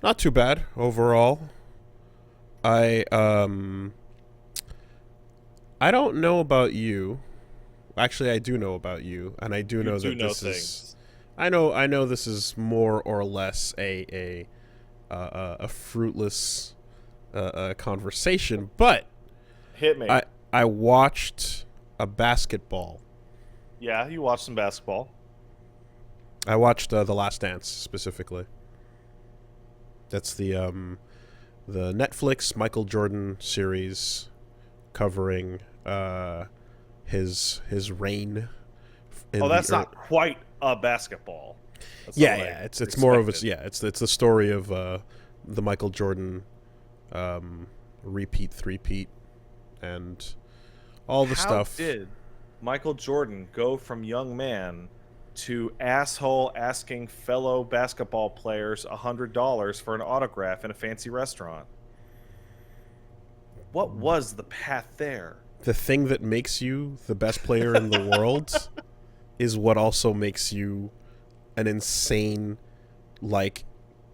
Not too bad overall. I um I don't know about you. Actually, I do know about you, and I do You know do that know this is. things. I know this is more or less a fruitless conversation, but Hit me. I watched a basketball. Yeah, you watch some basketball. I watched The Last Dance specifically. That's the Netflix Michael Jordan series covering his reign Oh, in the that's not quite a basketball. That's not yeah, what I yeah. It's more of expected. it's the story of the Michael Jordan repeat, three-peat, and all the How stuff. did Michael Jordan go from young man to asshole asking fellow basketball players $100 for an autograph in a fancy restaurant? What was the path there? The thing that makes you the best player in the world is what also makes you an insane like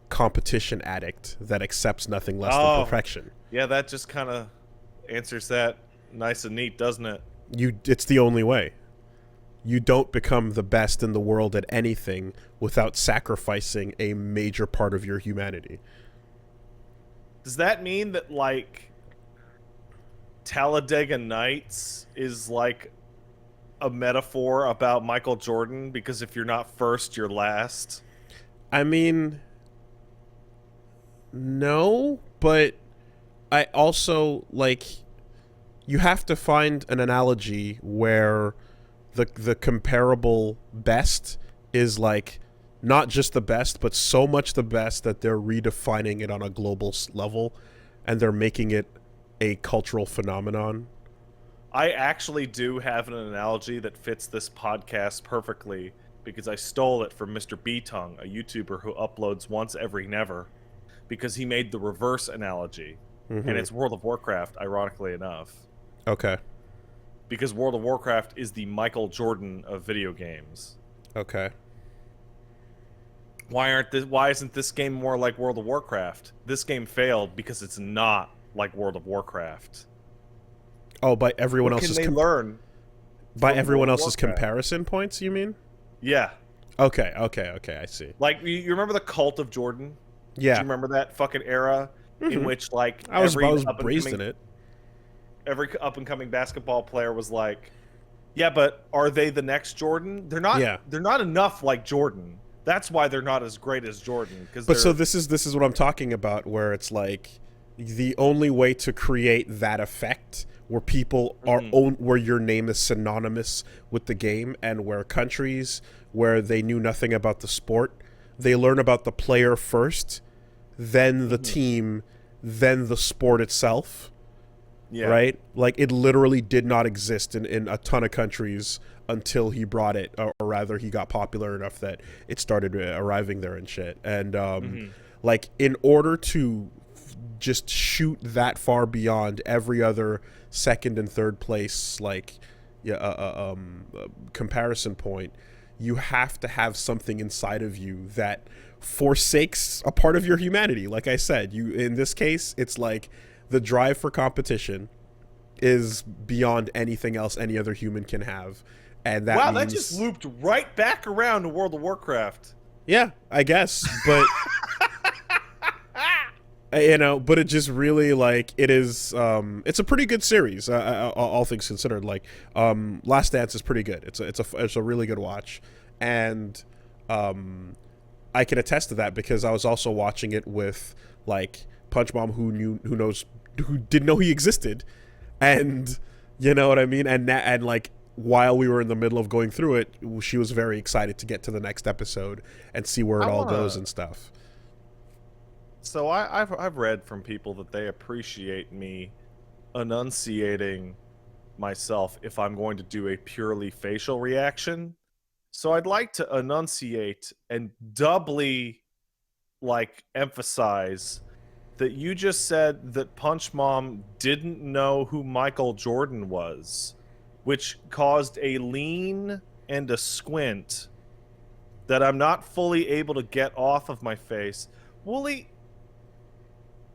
competition addict that accepts nothing less than Oh, perfection. yeah, that just kind of answers that nice and neat, doesn't it? It's the only way. You don't become the best in the world at anything without sacrificing a major part of your humanity. Does that mean that, like, Talladega Nights is like a metaphor about Michael Jordan? Because if you're not first, you're last. I mean, no, but I also like you have to find an analogy where the comparable best is like not just the best, but so much the best that they're redefining it on a global level, and they're making it a cultural phenomenon. I actually do have an analogy that fits this podcast perfectly because I stole it from Mr. Tongue, a YouTuber who uploads once every never, because he made the reverse analogy. And Mm-hmm. it's World of Warcraft, ironically enough. Okay. Because World of Warcraft is the Michael Jordan of video games. Okay. Why isn't this game more like World of Warcraft? This game failed because it's not like World of Warcraft. Oh, by everyone What can else's they learn by from everyone World of else's Warcraft? comparison points, you mean? Yeah. Okay. Okay. Okay. I see. Like, you remember the Cult of Jordan? Do Yeah. you remember that fucking era in Mm-hmm. which, like, I was raised in it. every up and coming basketball player was like, yeah, but are they the next Jordan? Yeah. They're not enough like Jordan. That's why they're not as great as Jordan, because But so they're this is what I'm talking about, where it's like the only way to create that effect where people are Mhm. own where your name is synonymous with the game, and where countries where they knew nothing about the sport, they learn about the player first, then the Mhm. team, then the sport itself, Yeah. right? Like it literally did not exist in a ton of countries until he brought it, or rather, he got popular enough that it started arriving there and shit. And Mhm. like in order to just shoot that far beyond every other second and third place, like yeah, comparison point, you have to have something inside of you that forsakes a part of your humanity. Like I said, you in this case, it's like the drive for competition is beyond anything else any other human can have. And that Wow, that just means, looped right back around to World of Warcraft. yeah, I guess. But, but it just really, like, it is, it's a pretty good series, all things considered. Like, Last Dance is pretty good. It's a really good watch. And, um, I can attest to that because I was also watching it with, like, Punch Mom, who didn't know he existed, and you know what I mean. And like while we were in the middle of going through it, she was very excited to get to the next episode and see where I it all goes wanna. and stuff. So I've read from people that they appreciate me enunciating myself if I'm going to do a purely facial reaction. So I'd like to enunciate and doubly, like, emphasize that you just said that Punch Mom didn't know who Michael Jordan was, which caused a lean and a squint that I'm not fully able to get off of my face. Wooly,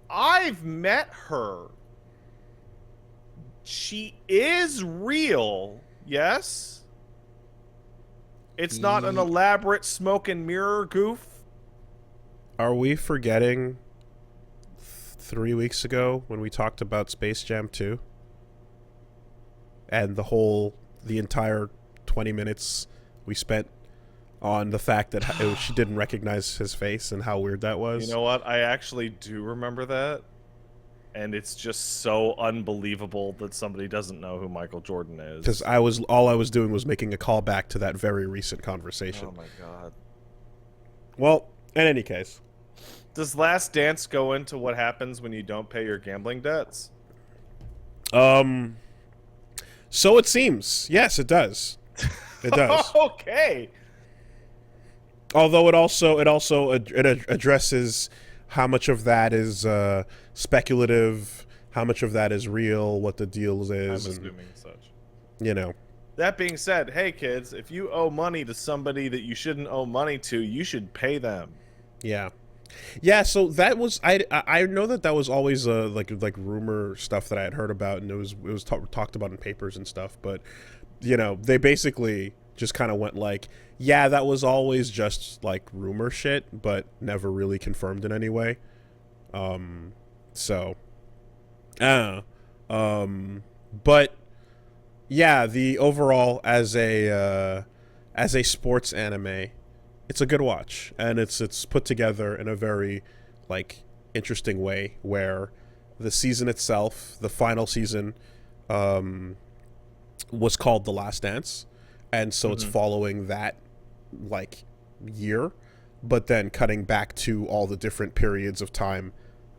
I've met her. She is real, yes? It's not an elaborate smoke and mirror goof. Are we forgetting 3 weeks ago when we talked about Space Jam 2? And the entire 20 minutes we spent on the fact that she didn't recognize his face and how weird that was. You know what? I actually do remember that. And it's just so unbelievable that somebody doesn't know who Michael Jordan is. Because all I was doing was making a callback to that very recent conversation. Oh my god. Well, in any case. Does Last Dance go into what happens when you don't pay your gambling debts? So it seems. Yes, it does. It does. Okay. Although it addresses how much of that is speculative, how much of that is real, what the deal is. I'm assuming such. You know. That being said, hey kids, if you owe money to somebody that you shouldn't owe money to, you should pay them. Yeah. Yeah, so that was I know that was always like rumor stuff that I had heard about, and it was talked about in papers and stuff, but you know, they basically just kind of went like, yeah, that was always just like rumor shit, but never really confirmed in any way. So but yeah, the overall as a sports anime, it's a good watch, and it's put together in a very like interesting way where the season itself, the final season, was called The Last Dance, and so it's following that like year, but then cutting back to all the different periods of time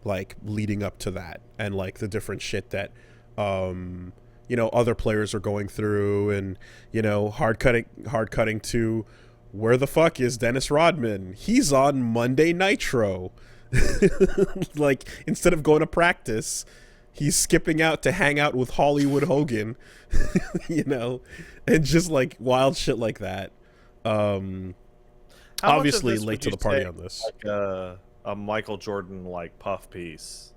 like leading up to that, and like the different shit that you know, other players are going through, and you know, hard cutting to where the fuck is Dennis Rodman? He's on Monday Nitro. Like, instead of going to practice, he's skipping out to hang out with Hollywood Hogan. You know, and just like wild shit like that. Obviously late to the party on this. Like a Michael Jordan like puff piece.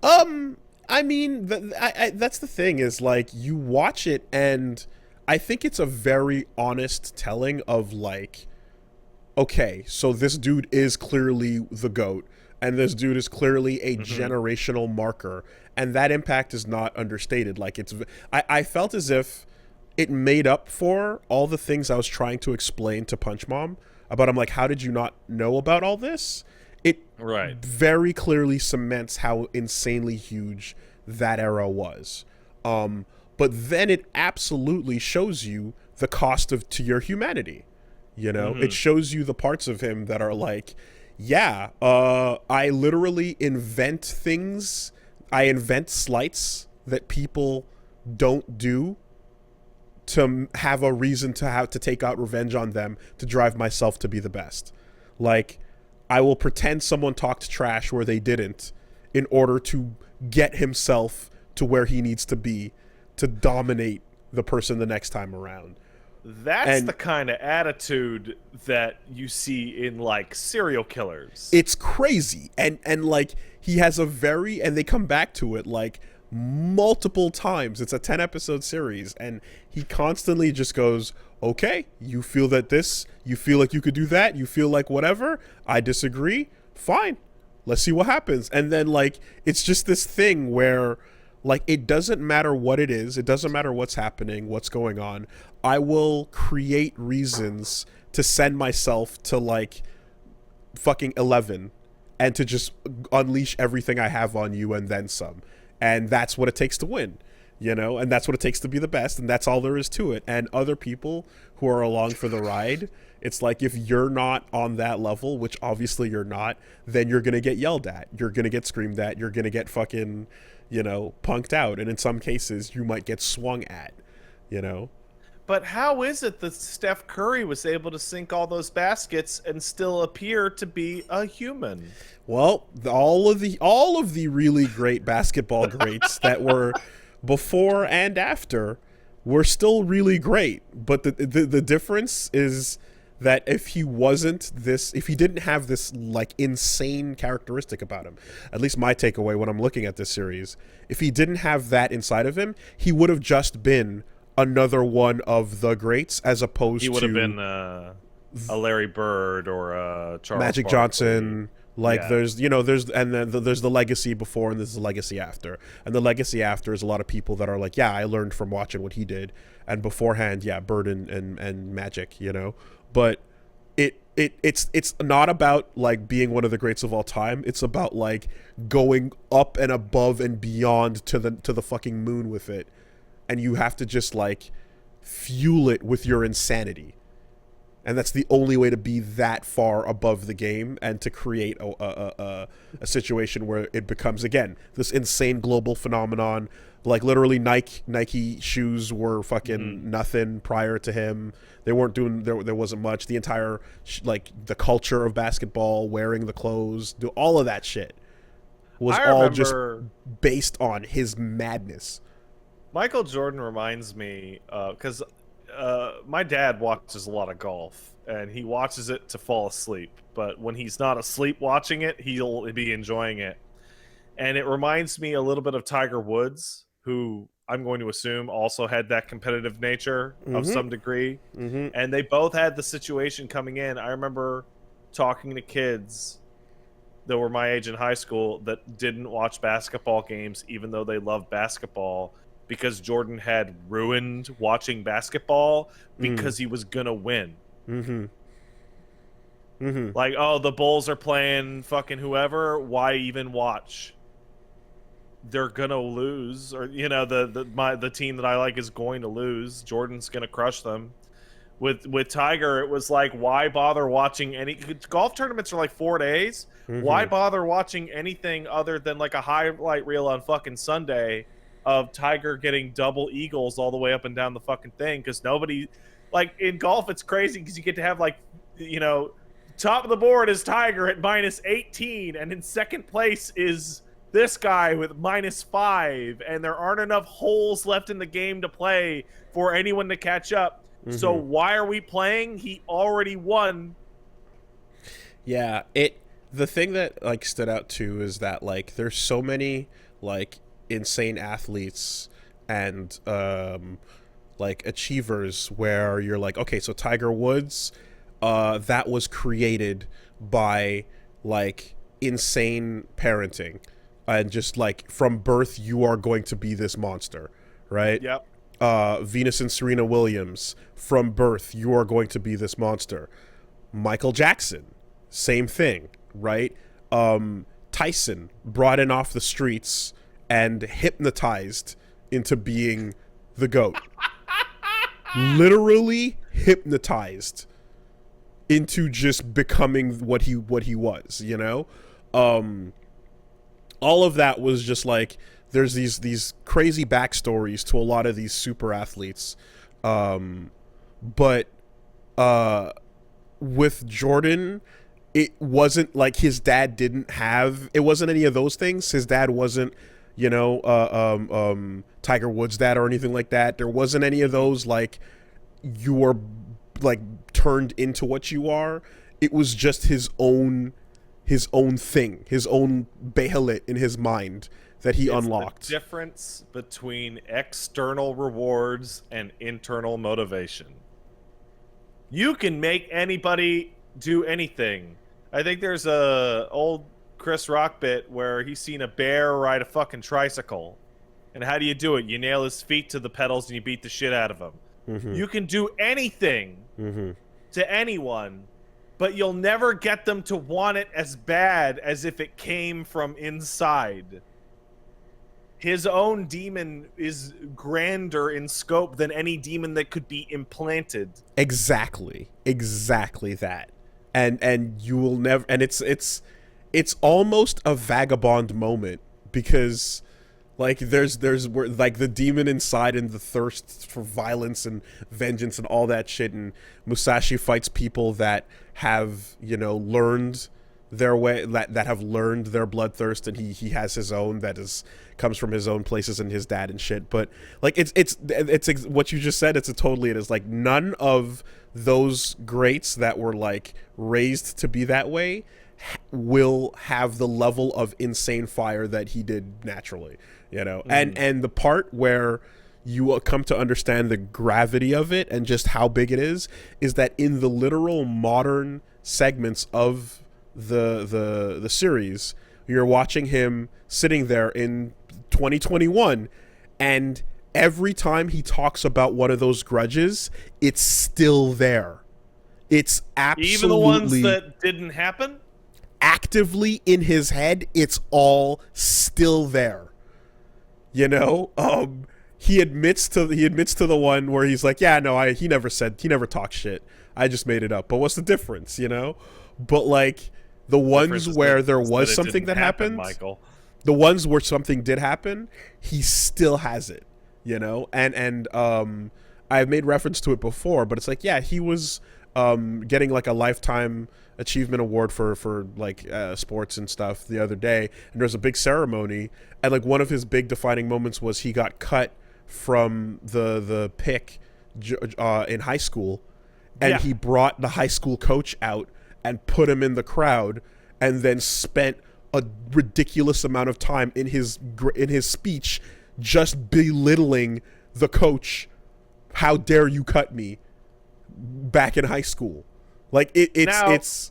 I mean, that's the thing, is like, you watch it and I think it's a very honest telling of like, okay, so this dude is clearly the GOAT, and this dude is clearly a generational marker, and that impact is not understated. Like, I felt as if it made up for all the things I was trying to explain to Punch Mom about. I'm like, how did you not know about all this? It very clearly cements how insanely huge that era was. But then it absolutely shows you the cost to your humanity. You know, it shows you the parts of him that are like, yeah, I literally invent things. I invent slights that people don't do to have a reason to take out revenge on them, to drive myself to be the best. Like, I will pretend someone talked trash where they didn't, in order to get himself to where he needs to be, to dominate the person the next time around. That's the kind of attitude that you see in like serial killers. It's crazy. And like, he has and they come back to it like multiple times. It's a 10 episode series, and he constantly just goes, okay, you feel like you could do that, you feel like whatever, I disagree, fine, let's see what happens. And then like, it's just this thing where like, it doesn't matter what it is, it doesn't matter what's happening, what's going on, I will create reasons to send myself to like fucking 11 and to just unleash everything I have on you and then some. And that's what it takes to win, you know, and that's what it takes to be the best, and that's all there is to it. And other people who are along for the ride, it's like, if you're not on that level, which obviously you're not, then you're gonna get yelled at, you're gonna get screamed at, you're gonna get fucking, you know, punked out, and in some cases you might get swung at, you know. But how is it that Steph Curry was able to sink all those baskets and still appear to be a human? Well, all of the really great basketball greats that were before and after were still really great, but the difference is that if he wasn't this, if he didn't have this like insane characteristic about him, at least my takeaway when I'm looking at this series, if he didn't have that inside of him, he would have just been another one of the greats, as opposed He would to have been a Larry Bird or a Charles Magic Barkley. Johnson. Like Yeah. there's, and then there's the legacy before and there's the legacy after. And the legacy after is a lot of people that are like, yeah, I learned from watching what he did. And beforehand, yeah, Bird and Magic, But it's not about like being one of the greats of all time. It's about like going up and above and beyond to the fucking moon with it. And you have to just like fuel it with your insanity. And that's the only way to be that far above the game and to create a situation where it becomes, again, this insane global phenomenon. Like literally Nike shoes were fucking nothing prior to him. They weren't doing, there wasn't much. The entire like the culture of basketball, wearing the clothes, all of that shit was all just based on his madness. Michael Jordan reminds me, because my dad watches a lot of golf, and he watches it to fall asleep. But when he's not asleep watching it, he'll be enjoying it. And it reminds me a little bit of Tiger Woods, who I'm going to assume also had that competitive nature of some degree. And they both had the situation coming in. I remember talking to kids that were my age in high school that didn't watch basketball games, even though they loved basketball, because Jordan had ruined watching basketball because he was gonna win. Like, oh, the Bulls are playing fucking whoever. Why even watch? They're gonna lose, or the team that I like is going to lose. Jordan's gonna crush them. With Tiger, it was like, why bother watching any golf tournaments are like 4 days? Why bother watching anything other than like a highlight reel on fucking Sunday of Tiger getting double eagles all the way up and down the fucking thing? Because nobody, like in golf, it's crazy because you get to have like, top of the board is Tiger at -18, and in second place is this guy with -5, and there aren't enough holes left in the game to play for anyone to catch up. So why are we playing? He already won. Yeah, the thing that like stood out too is that like there's so many like insane athletes and like achievers where you're like, okay, so Tiger Woods, that was created by like insane parenting and just like from birth you are going to be this monster, right? Yep. Venus and Serena Williams, from birth you are going to be this monster. Michael Jackson, same thing, right? Tyson, brought in off the streets and hypnotized into being the GOAT. Literally hypnotized into just becoming what he was, all of that was just like, there's these crazy backstories to a lot of these super athletes, but with Jordan, it wasn't like his dad it wasn't any of those things. His dad wasn't Tiger Woods' dad or anything like that. There wasn't any of those like you are like turned into what you are. It was just his own thing, his own Behelit in his mind that he unlocked. The difference between external rewards and internal motivation. You can make anybody do anything. I think there's a old Chris Rock bit where he's seen a bear ride a fucking tricycle. And how do you do it? You nail his feet to the pedals and you beat the shit out of him. You can do anything to anyone, but you'll never get them to want it as bad as if it came from inside. His own demon is grander in scope than any demon that could be implanted. Exactly that. And you will never, and it's almost a vagabond moment, because like there's like the demon inside and the thirst for violence and vengeance and all that shit, and Musashi fights people that have learned their way, that have learned their bloodthirst, and he has his own that is comes from his own places and his dad and shit. But like it's what you just said. It's a totally it is like none of those greats that were like raised to be that way will have the level of insane fire that he did naturally, you know. And the part where you will come to understand the gravity of it and just how big it is that in the literal modern segments of the series, you're watching him sitting there in 2021, and every time he talks about one of those grudges, it's still there. It's absolutely, even the ones that didn't happen, actively in his head. It's all still there. You know, he admits to the one where he's like, yeah, no, he never talked shit. I just made it up. But what's the difference, you know? But like the ones where there was something that happened, Michael. The ones where something did happen, he still has it, you know? And I've made reference to it before, but it's like, yeah, he was getting like a lifetime achievement award for like sports and stuff the other day, and there was a big ceremony, and like one of his big defining moments was he got cut from the pick in high school, and he brought the high school coach out and put him in the crowd, and then spent a ridiculous amount of time in his speech just belittling the coach. How dare you cut me back in high school? Like it's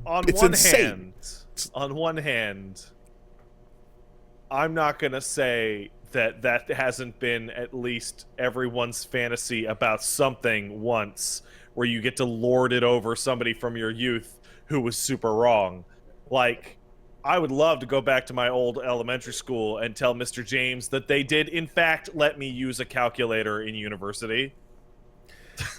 on it's one insane. hand, on one hand, I'm not gonna say that hasn't been at least everyone's fantasy about something once, where you get to lord it over somebody from your youth who was super wrong. Like, I would love to go back to my old elementary school and tell Mr. James that they did in fact let me use a calculator in university.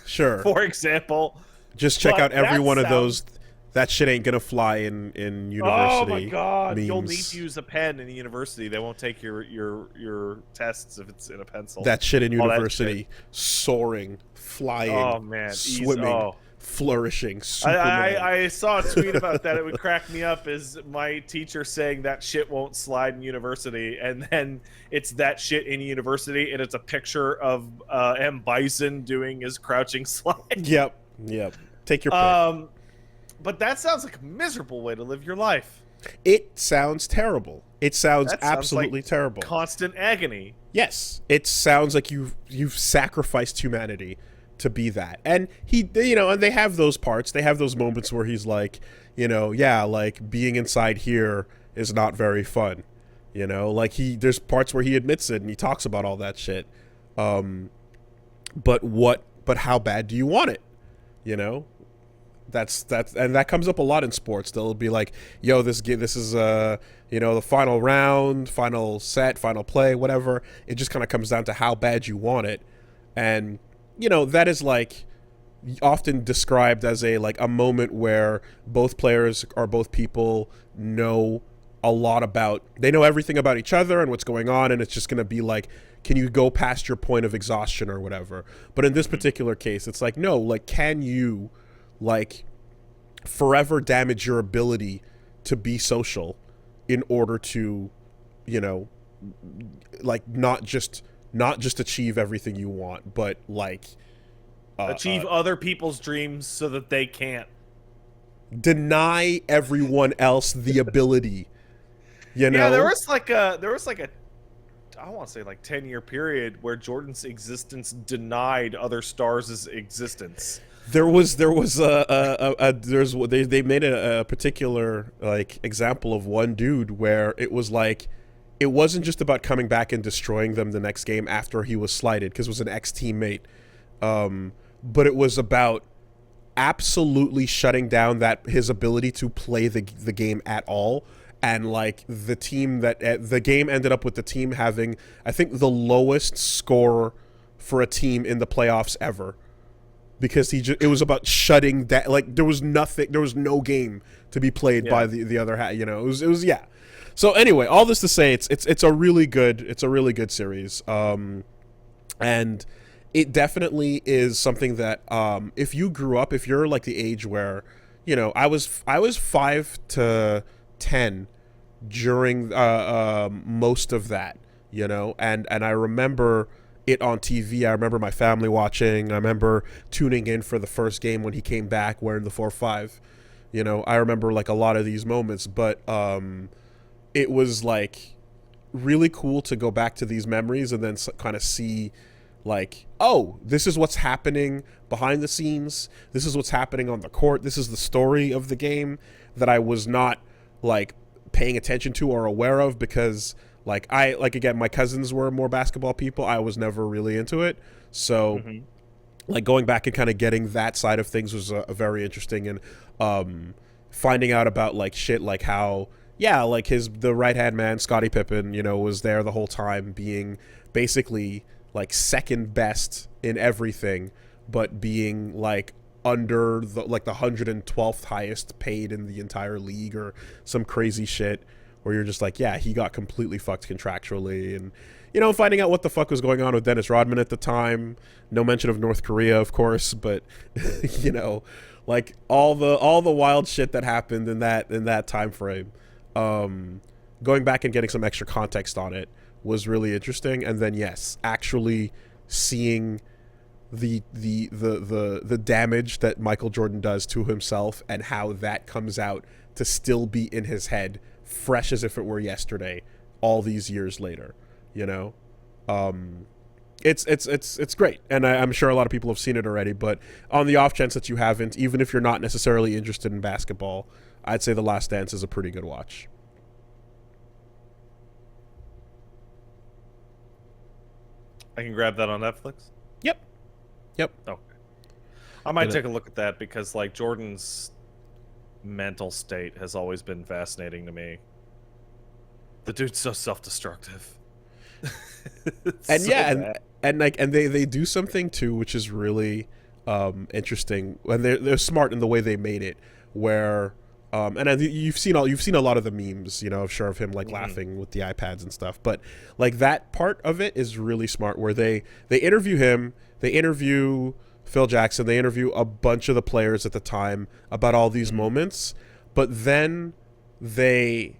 Sure. For example. Just check out every one of those. That shit ain't gonna fly in university. Oh my god! memes. You'll need to use a pen in the university. They won't take your tests if it's in a pencil. That shit in university, soaring, flying, swimming, flourishing. Superman. I saw a tweet about that. It would crack me up. Is my teacher saying that shit won't slide in university, and then it's that shit in university, and it's a picture of M. Bison doing his crouching slide. Yep. Take your pick. But that sounds like a miserable way to live your life. It sounds terrible. It sounds absolutely like terrible. Constant agony. Yes, it sounds like you've sacrificed humanity to be that. And he, you know, and they have those parts. They have those moments where he's like, you know, yeah, like being inside here is not very fun. You know, like there's parts where he admits it and he talks about all that shit. But how bad do you want it? You know? That's and that comes up a lot in sports. They'll be like, yo, this is you know, the final round, final set, final play, whatever. It just kind of comes down to how bad you want it. And you know, that is like often described as a moment where both players or both people know a lot about, they know everything about each other and what's going on, and it's just going to be like, can you go past your point of exhaustion or whatever. But in this particular case, it's like, no, like, can you like forever damage your ability to be social in order to, you know, like not just achieve everything you want, but like achieve other people's dreams so that they can't. Deny everyone else the ability. You know? Yeah, there was like a I want to say like 10-year period where Jordan's existence denied other stars' existence. They made a particular like example of one dude where it was like, it wasn't just about coming back and destroying them the next game after he was slighted because it was an ex-teammate, but it was about absolutely shutting down his ability to play the game at all. And like the game ended up with the team having, I think, the lowest score for a team in the playoffs ever. Because it was about shutting down, like there was no game to be played by the other half, you know. It was yeah. So anyway, all this to say, it's a really good series, and it definitely is something that if you're like the age where I was 5 to 10 during most of that, and I remember it on TV. I remember my family watching. I remember tuning in for the first game when he came back wearing the 4-5. I remember like a lot of these moments, but it was like really cool to go back to these memories and then kind of see like, oh, this is what's happening behind the scenes. This is what's happening on the court. This is the story of the game that I was not like paying attention to or aware of, because again, my cousins were more basketball people. I was never really into it. So like going back and kind of getting that side of things was a very interesting, and finding out about like shit like how, yeah, like the right hand man Scottie Pippen, was there the whole time, being basically like second best in everything, but being like under the 112th highest paid in the entire league or some crazy shit, where you're just like, yeah, he got completely fucked contractually. And finding out what the fuck was going on with Dennis Rodman at the time. No mention of North Korea, of course, but like all the wild shit that happened in that time frame. Going back and getting some extra context on it was really interesting. And then yes, actually seeing the damage that Michael Jordan does to himself, and how that comes out to still be in his head, fresh as if it were yesterday, all these years later. It's great, and I'm sure a lot of people have seen it already. But on the off chance that you haven't, even if you're not necessarily interested in basketball, I'd say The Last Dance is a pretty good watch. I can grab that on Netflix? Yep. Okay. I might take a look at that, because like Jordan's mental state has always been fascinating to me. The dude's so self-destructive. And so yeah, and they do something too, which is really interesting, and they're smart in the way they made it, where and you've seen a lot of the memes, I'm sure, of him like laughing with the iPads and stuff, but like that part of it is really smart, where they interview him, they interview Phil Jackson, they interview a bunch of the players at the time about all these moments, but then they,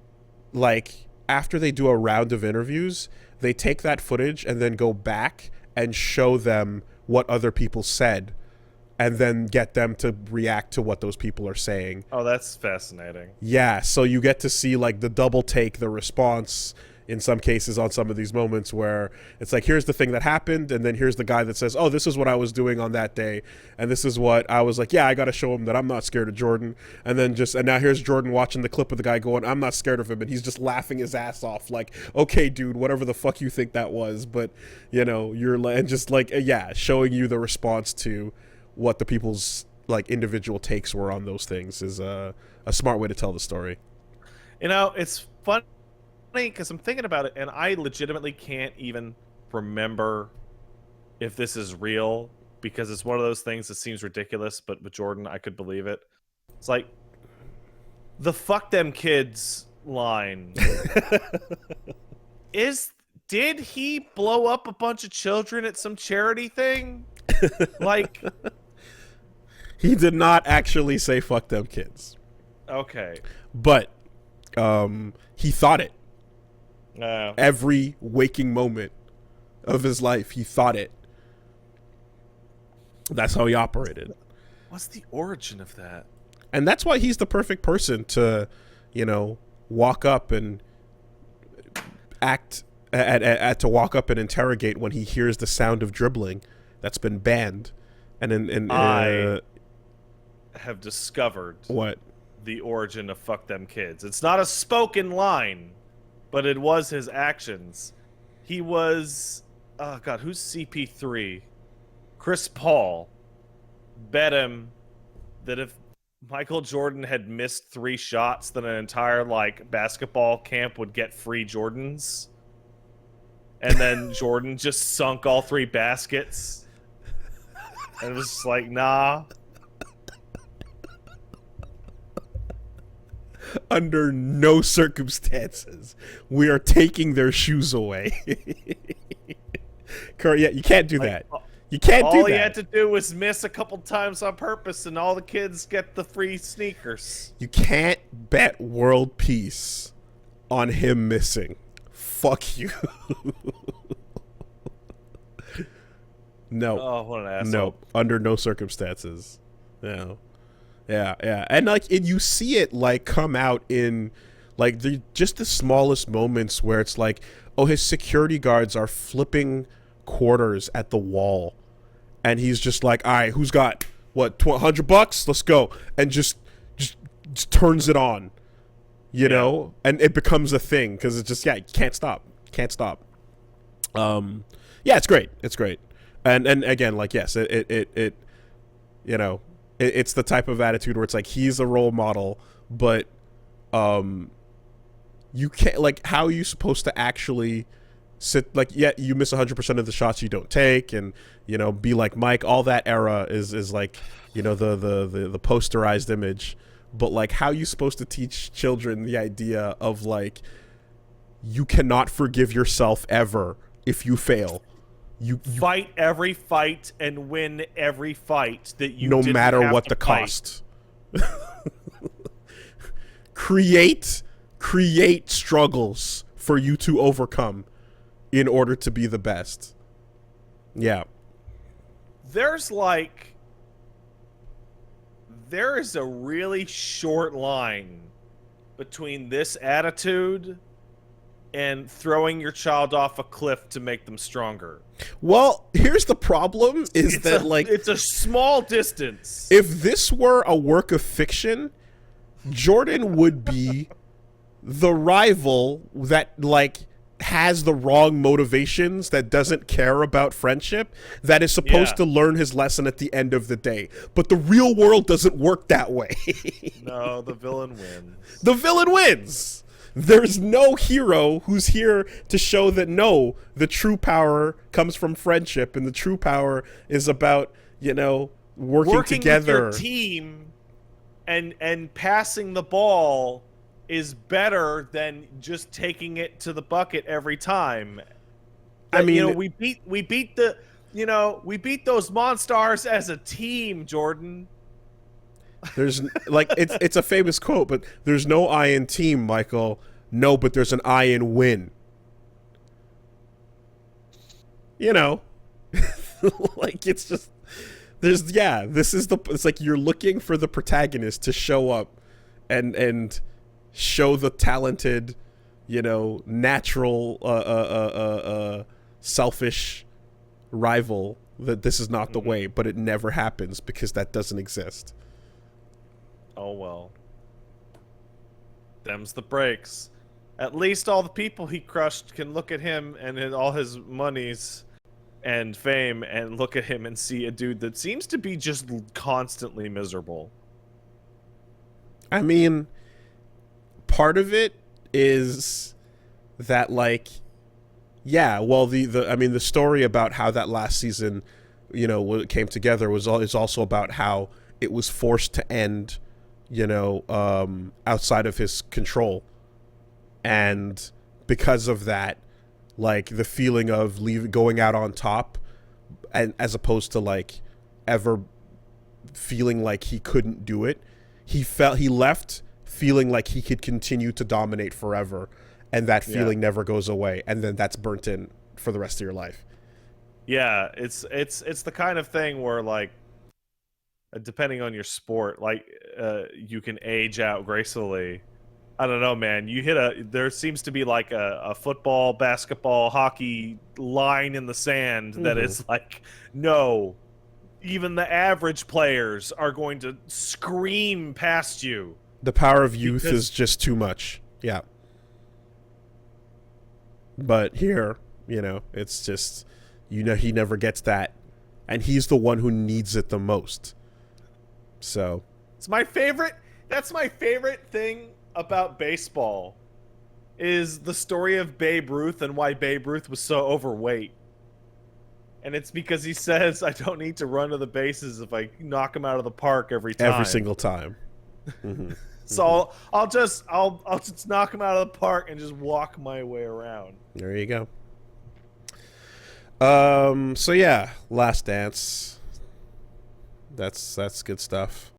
like, after they do a round of interviews, they take that footage and then go back and show them what other people said, and then get them to react to what those people are saying. Oh, that's fascinating. Yeah, so you get to see like the double take, the response in some cases on some of these moments, where it's like, here's the thing that happened, and then here's the guy that says, oh, this is what I was doing on that day, and this is what I was like, yeah, I gotta show him that I'm not scared of Jordan. And now here's Jordan watching the clip of the guy going, I'm not scared of him, and he's just laughing his ass off, like, okay, dude, whatever the fuck you think that was, but you're like, and just like, yeah, showing you the response to what the people's like individual takes were on those things is a smart way to tell the story. It's funny because I'm thinking about it, and I legitimately can't even remember if this is real, because it's one of those things that seems ridiculous, but with Jordan, I could believe it. It's like the "fuck them kids" line. Did he blow up a bunch of children at some charity thing? Like, he did not actually say "fuck them kids." Okay, but he thought it. No. Every waking moment of his life, he thought it. That's how he operated. What's the origin of that? And that's why he's the perfect person to, walk up and to walk up and interrogate when he hears the sound of dribbling that's been banned. And I have discovered what the origin of "fuck them kids." It's not a spoken line, but it was his actions. He was, oh god, who's CP3? Chris Paul bet him that if Michael Jordan had missed 3 shots, then an entire like basketball camp would get free Jordans. And then Jordan just sunk all 3 baskets. And it was just like, nah. Under no circumstances we are taking their shoes away. Yeah, you can't do that. You can't do All he that. had to do was miss a couple times on purpose, and all the kids get the free sneakers. You can't bet world peace on him missing. Fuck you. No. Oh, what an asshole. No. Under no circumstances. No. Yeah, yeah. And like you see it like come out in like just the smallest moments where it's like, oh, his security guards are flipping quarters at the wall. And he's just like, all right, who's got what, $100? Let's go. And just turns it on. You know? And it becomes a thing because it's just, yeah, you can't stop. Can't stop. Yeah, it's great. It's great. And again, like, yes, it you know, it's the type of attitude where it's like he's a role model, but you can't, like, how are you supposed to actually sit, like, yeah, you miss 100% of the shots you don't take, and, you know, be like Mike. All that era is like, you know, the posterized image, but like, how are you supposed to teach children the idea of like, you cannot forgive yourself ever if you fail. You fight every fight and win every fight that you no didn't matter have what to the fight. cost. create struggles for you to overcome in order to be the best. Yeah. There is a really short line between this attitude and throwing your child off a cliff to make them stronger. Well, here's the problem is that like it's a small distance. if this were a work of fiction, Jordan would be the rival that like has the wrong motivations, that doesn't care about friendship, that is supposed to learn his lesson at the end of the day. But the real world doesn't work that way. No, the villain wins. The villain wins. There's no hero who's here to show that no, the true power comes from friendship, and the true power is about, you know, working together. With your team and passing the ball is better than just taking it to the bucket every time. I mean, you know, we beat those Monstars as a team, Jordan. There's like it's a famous quote, but there's no I in team, Michael. No, but there's an I in win. You know, like it's just it's like you're looking for the protagonist to show up and show the talented, you know, natural selfish rival that this is not the way, but it never happens because that doesn't exist. Oh well. Them's the breaks. At least all the people he crushed can look at him and all his monies and fame and look at him and see a dude that seems to be just constantly miserable. I mean, part of it is that, like, yeah, well, the story about how that last season, you know, came together is also about how it was forced to end, you know, outside of his control. And because of that, like, the feeling of going out on top, and as opposed to like ever feeling like he couldn't do it, he left feeling like he could continue to dominate forever, and that feeling never goes away, and then that's burnt in for the rest of your life. Yeah, it's the kind of thing where, like, depending on your sport, like, you can age out gracefully. I don't know, man. There seems to be like a football, basketball, hockey line in the sand that is like, no, even the average players are going to scream past you. The power of youth is just too much. Yeah. But here, you know, it's just, you know, he never gets that, and he's the one who needs it the most. So it's my favorite. That's my favorite thing about baseball, is the story of Babe Ruth and why Babe Ruth was so overweight. And it's because he says, I don't need to run to the bases if I knock him out of the park every time. Every single time. So I'll just knock him out of the park and just walk my way around. There you go. So yeah, Last Dance. That's good stuff.